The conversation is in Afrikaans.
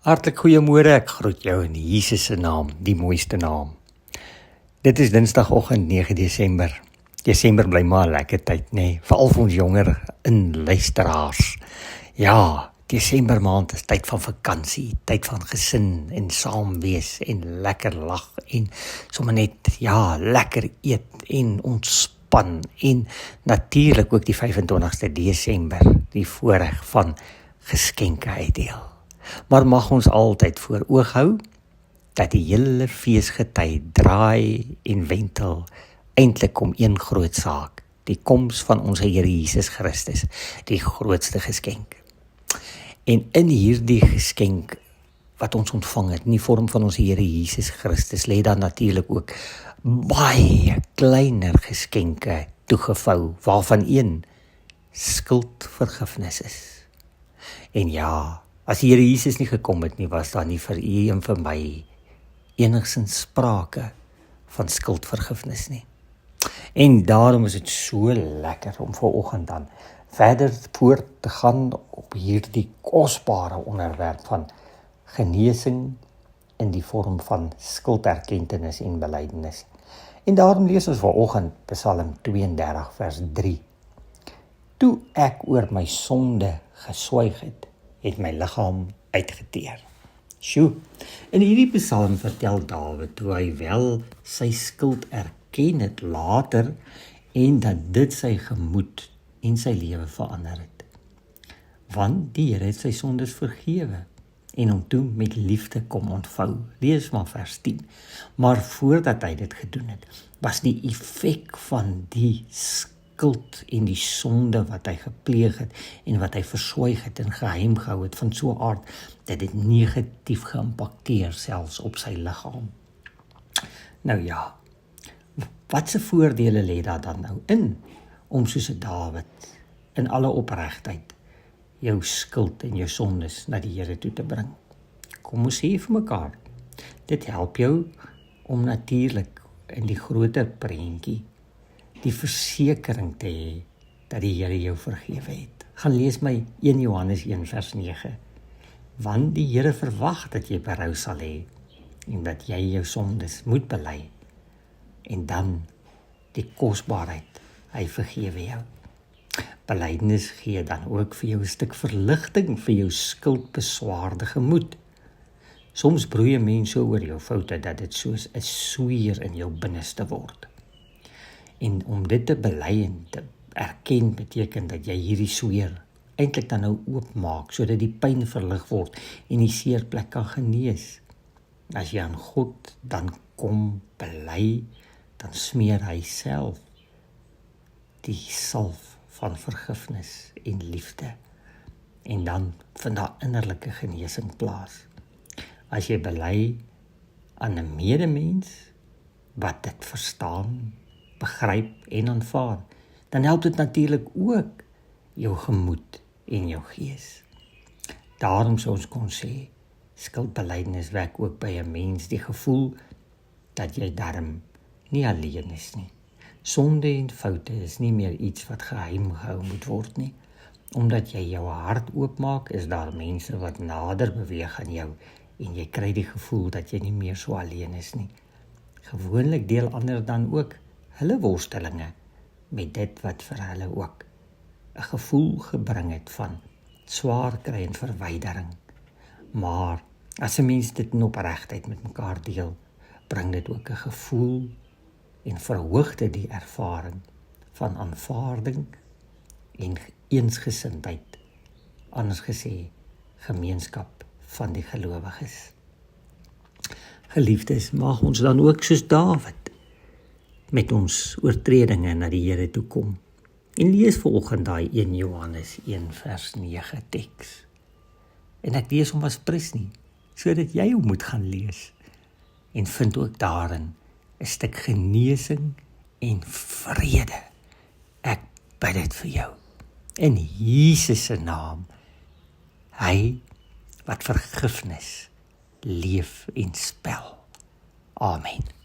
Hartlik goeiemôre, ek groet jou in Jesus se naam, die mooiste naam. Dit is Dinsdagoggend 9 Desember. Desember bly maar 'n lekker tyd, nê? Veral vir ons jonger luisteraars. Ja, Desember maand is tyd van vakansie, tyd van gesin en saam wees en lekker lag en sommer net lekker eet en ontspan en natuurlik ook die 25ste Desember, die voorreg van geskenke uitdeel. Maar mag ons altyd voor oog hou dat die hele feesgety draai en wentel eintlik om een groot saak, die koms van ons Here Jesus Christus, die grootste geskenk. En in hierdie geskenk wat ons ontvang het, in die vorm van ons Here Jesus Christus, lê dan natuurlik ook baie kleiner geskenke toegevou, waarvan een skuldvergifnis is. En ja, as die Here Jesus nie gekom het nie, was daar nie vir u en vir my enigsins sprake van skuldvergifnis nie. En daarom is dit so lekker om vanoggend dan verder voort te gaan op hierdie kosbare onderwerp van genesing in die vorm van skulderkentenis en belydenis. En daarom lees ons vanoggend Psalm 32 vers 3. Toe ek oor my sonde geswyg het my liggaam uitgeteer. Sjoe, in hierdie psalm vertel Dawid toe hy wel sy skuld erken het later en dat dit sy gemoed en sy lewe verander het. Want die Here het sy sondes vergewe en hom toe met liefde kom ontvou. Lees maar vers 10. Maar voordat hy dit gedoen het, was die effek van die skuld en die sonde wat hy gepleeg het en wat hy verswyg het en geheim gehou het van so 'n aard dat dit negatief geïmpakteer selfs op sy liggaam. Nou ja, wat se voordele lê daar dan nou in om soos 'n Dawid in alle opregtheid jou skuld en jou sondes na die Here toe te bring? Kom ons sê vir mekaar, dit help jou om natuurlik in die groter prentjie die versekering te hê dat die Here jou vergewe het. Gaan lees my 1 Johannes 1 vers 9. Want die Here verwag dat jy berou sal hê en dat jy jou sondes moet bely en dan die kosbaarheid, hy vergewe jou. Belydenis gee dan ook vir jou 'n stuk verligting vir jou skuldbeswaarde gemoed. Soms broei 'n mens so oor jou foute dat dit soos 'n swier in jou binneste word. En om dit te bely en te erken beteken dat jy hierdie sweer eintlik dan nou oopmaak sodat die pyn verlig word en die seerplek kan genees. As jy aan God dan kom bely, dan smeer hy self die salf van vergifnis en liefde. En dan vind daar innerlike genesing plaas. As jy bely aan 'n medemens wat dit verstaan, begryp en aanvaar, dan help dit natuurlik ook jou gemoed en jou gees. Daarom sou ons kon sê, skuldbelydenis wek ook by 'n mens die gevoel dat jy darm nie alleen is nie. Sonde en foute is nie meer iets wat geheim gehou moet word nie. Omdat jy jou hart oopmaak, is daar mense wat nader beweeg aan jou en jy kry die gevoel dat jy nie meer so alleen is nie. Gewoonlik deel ander dan ook hulle worstelinge met dit wat vir hulle ook 'n gevoel gebring het van swaar kry en verwydering. Maar as 'n mens dit in opregtheid met mekaar deel, bring dit ook 'n gevoel en verhoog dit die ervaring van aanvaarding en eensgesindheid, anders gesê gemeenskap van die gelowiges. Geliefdes, mag ons dan ook soos Dawid met ons oortredinge na die Here toe kom. En lees vanoggend daai 1 Johannes 1 vers 9 teks. En ek lees hom as prins nie, sodat jy hom moet gaan lees. En vind ook daarin 'n stuk genesing en vrede. Ek bid dit vir jou. In Jesus se naam. Hy wat vergifnis leef en spel. Amen.